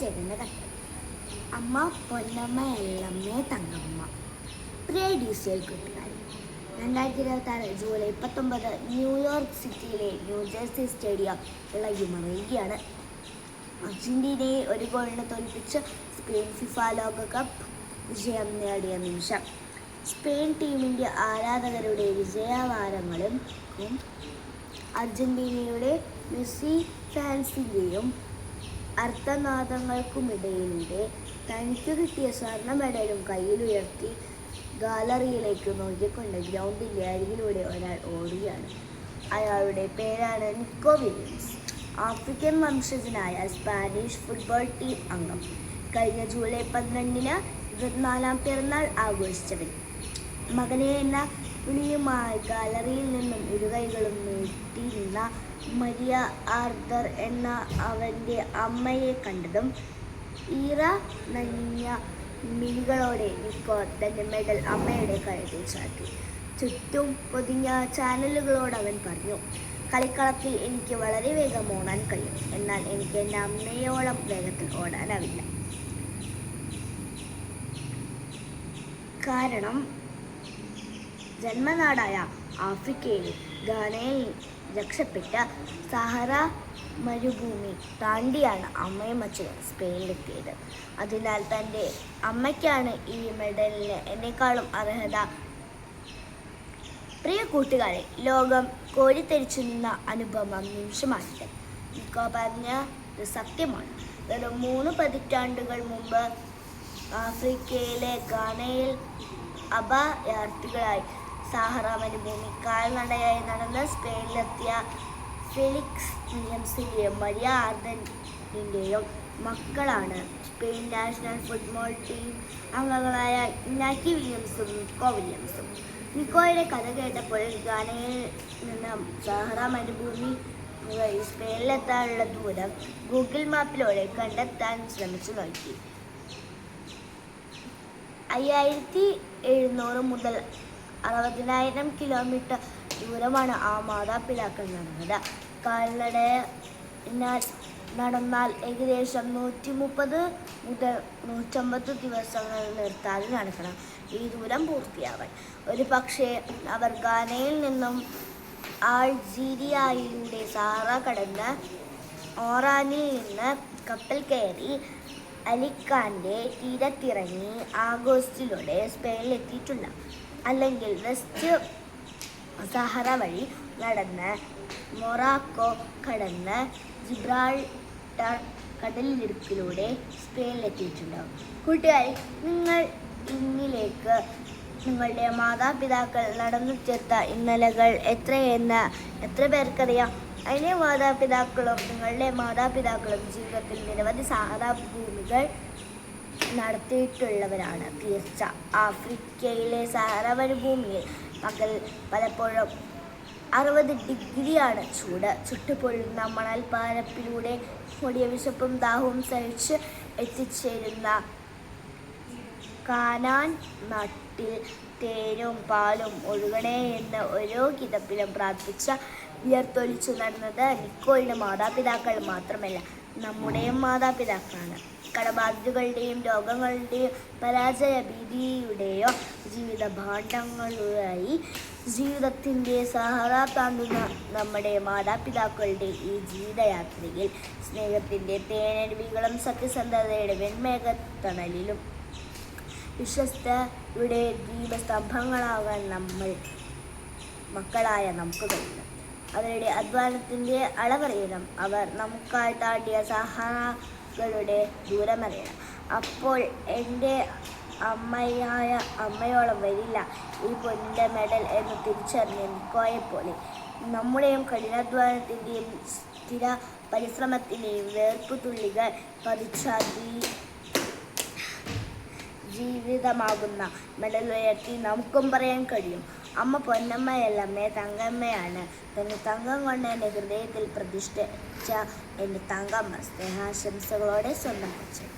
ചേട്ടൻ്റെ കഥ. അമ്മ പൊന്നമ്മ എല്ലമ്മേ തങ്കമ്മ. പ്രിയ DCL കൂട്ടുകാരി, 2026 ജൂലൈ 19 ന്യൂയോർക്ക് സിറ്റിയിലെ ന്യൂജേഴ്സി സ്റ്റേഡിയം ഇളകിമറിയുകയാണ്. അർജന്റീനയെ ഒരു ഗോളിന് തോൽപ്പിച്ച് സ്പെയിൻ ഫിഫ ലോകകപ്പ് വിജയം നേടിയ നിമിഷം. സ്പെയിൻ ടീമിൻ്റെ ആരാധകരുടെ വിജയവാരങ്ങളും അർജന്റീനയുടെ മെസ്സി ഫാൻസിൻ്റെയും അർത്ഥനാദങ്ങൾക്കുമിടയിലൂടെ തനിക്ക് കിട്ടിയ സ്വർണ്ണ മെഡലും കയ്യിലുയർത്തി ഗാലറിയിലേക്ക് നോക്കിക്കൊണ്ട് ഗ്രൗണ്ടിൻ്റെ അരികിലൂടെ ഒരാൾ ഓടുകയാണ്. അയാളുടെ പേരാണ് നിക്കോ വില്യംസ്. ആഫ്രിക്കൻ വംശജനായ സ്പാനിഷ് ഫുട്ബോൾ ടീം അംഗം. കഴിഞ്ഞ ജൂലൈ 12 24ാം പിറന്നാൾ ആഘോഷിച്ചവൻ. മകനെ എന്ന വിളിയുമായി ഗാലറിയിൽ നിന്നും ഇരുകൈകളും നീട്ടിയിരുന്ന മരിയ ആർതർ എന്ന അവൻ്റെ അമ്മയെ കണ്ടതും ഈറ നനഞ്ഞ മിഴികളോടെ നിക്കോ തൻ്റെ മെഡൽ അമ്മയുടെ കഴുത്തിൽ ചാട്ടി. ചുറ്റും പൊതിഞ്ഞ ചാനലുകളോട് അവൻ പറഞ്ഞു, കളിക്കളത്തിൽ എനിക്ക് വളരെ വേഗം ഓടാൻ കഴിയും, എന്നാൽ എനിക്ക് എൻ്റെ അമ്മയോളം വേഗത്തിൽ ഓടാനാവില്ല. കാരണം ജന്മനാടായ ആഫ്രിക്കയിലെ ഗാനയിൽ രക്ഷപ്പെട്ട സഹറ മരുഭൂമി താണ്ടിയാണ് അമ്മയും അച്ഛനും സ്പെയിനിലെത്തിയത്. അതിനാൽ തൻ്റെ അമ്മയ്ക്കാണ് ഈ മെഡലിന് എന്നെക്കാളും അർഹത. പ്രിയ കൂട്ടുകാരെ, ലോകം കോരിത്തെരിച്ചു നിന്ന അനുഭവം നിമിഷമാണിത്. നിക്കോ പറഞ്ഞത് സത്യമാണ്. വെറും 3 പതിറ്റാണ്ടുകൾ മുമ്പ് ആഫ്രിക്കയിലെ ഗാനയിൽ അഭയാർത്ഥികളായി സഹാറ മരുഭൂമി കാൽനടയായി നടന്ന് സ്പെയിനിലെത്തിയ ഫെലിക്സ് വില്യംസിൻ്റെയും മരിയ ആർദറിൻ്റെയും മക്കളാണ് സ്പെയിൻ നാഷണൽ ഫുട്ബോൾ ടീം അംഗങ്ങളായ ഇനാക്കി വില്യംസും നിക്കോ വില്യംസും. നിക്കോയുടെ കഥ കേട്ടപ്പോൾ ഗാനയിൽ നിന്ന് സഹാറ മരുഭൂമി വഴി സ്പെയിനിലെത്താനുള്ള ദൂരം ഗൂഗിൾ മാപ്പിലൂടെ കണ്ടെത്താൻ ശ്രമിച്ചു നോക്കി. 5700 മുതൽ 60,000 കിലോമീറ്റർ ദൂരമാണ് ആ മാതാപിതാക്കൾ നടന്നത്. കാൽനടയാൽ നടന്നാൽ ഏകദേശം 130 മുതൽ 150 ദിവസങ്ങൾ നിർത്താതെ നടക്കണം ഈ ദൂരം പൂർത്തിയാവാൻ. ഒരു പക്ഷേ അവർ ഗാനയിൽ നിന്നും അൾജീരിയയിലൂടെ സഹാറ കടന്ന് ഓറാനിൽ നിന്ന് കപ്പൽ കയറി അലിക്കാൻ്റെ തീരത്തിറങ്ങി ആഗോസ്റ്റിലൂടെ സ്പെയിനിലെത്തിയിട്ടുണ്ട്. അല്ലെങ്കിൽ വെസ്റ്റ് സഹാറ വഴി നടന്ന് മൊറാക്കോ കടന്ന് ജിബ്രാൾട്ടർ കടലിടുക്കിലൂടെ സ്പെയിനിലെത്തിയിട്ടുണ്ടാവും. കൂട്ടുകാരി, നിങ്ങൾ ഇന്നിലേക്ക് നിങ്ങളുടെ മാതാപിതാക്കൾ നടന്നു ചേർത്ത ഇന്നലകൾ എത്രയെന്ന് എത്ര പേർക്കറിയാം? അതിലെ മാതാപിതാക്കളും നിങ്ങളുടെ മാതാപിതാക്കളും ജീവിതത്തിൽ നിരവധി സഹാറാഭൂമികൾ നടത്തിയിട്ടുള്ളവരാണ് തീർച്ച. ആഫ്രിക്കയിലെ സഹാറ മരുഭൂമിയിൽ പകൽ പലപ്പോഴും 60 ഡിഗ്രിയാണ് ചൂട്. ചുട്ടുപൊള്ളുന്ന മണൽപ്പാരപ്പിലൂടെ കൊടിയ വിശപ്പും ദാഹവും സഹിച്ച് എത്തിച്ചേരുന്ന കാനാൻ നാട്ടിൽ തേനും പാലും ഒഴുകണേ എന്ന് ഓരോ കിതപ്പിലും പ്രാർത്ഥിച്ച വിയർത്തൊലിച്ചു നടന്നത് നിക്കോയുടെ മാതാപിതാക്കൾ മാത്രമല്ല, നമ്മുടെയും മാതാപിതാക്കളാണ്. കടബാധ്യതകളുടെയും രോഗങ്ങളുടെയും പരാജയ ഭീതിയുടെയോ ജീവിത ഭാണ്ഡങ്ങളുമായി ജീവിതത്തിൻ്റെ സഹാറ താണ്ടുന്ന നമ്മുടെ മാതാപിതാക്കളുടെ ഈ ജീവിതയാത്രയിൽ സ്നേഹത്തിൻ്റെ തേനരുവികളും സത്യസന്ധതയുടെ വെൺമേഘത്തണലിലും വിശ്വസ്തയുടെ ദീപസ്തംഭങ്ങളാകാൻ മക്കളായ നമുക്ക് കഴിയണം. അവരുടെ അധ്വാനത്തിൻ്റെ അളവറിയണം. അവർ നമുക്കായി താണ്ടിയ സഹാറകളുടെ ദൂരമറിയണം. അപ്പോൾ എൻ്റെ അമ്മയോളം വരില്ല ഈ പൊന്നിൻ്റെ മെഡൽ എന്ന് തിരിച്ചറിഞ്ഞ നിക്കോയെപ്പോലെ നമ്മുടെയും കഠിനാധ്വാനത്തിൻ്റെയും സ്ഥിര പരിശ്രമത്തിൻ്റെയും വേർപ്പുതുള്ളികൾ പതിച്ച ജീവിതമാകുന്ന മെഡൽ ഉയർത്തി നമുക്കും പറയാൻ കഴിയും, അമ്മ പൊന്നമ്മയല്ലമ്മേ തങ്കമ്മയാണ്. തന്നെ തങ്കം കൊണ്ട് എൻ്റെ ഹൃദയത്തിൽ പ്രതിഷ്ഠിച്ച എൻ്റെ തങ്കമ്മ. സ്നേഹാശംസകളോടെ സ്വന്തം കൊച്ചൻ.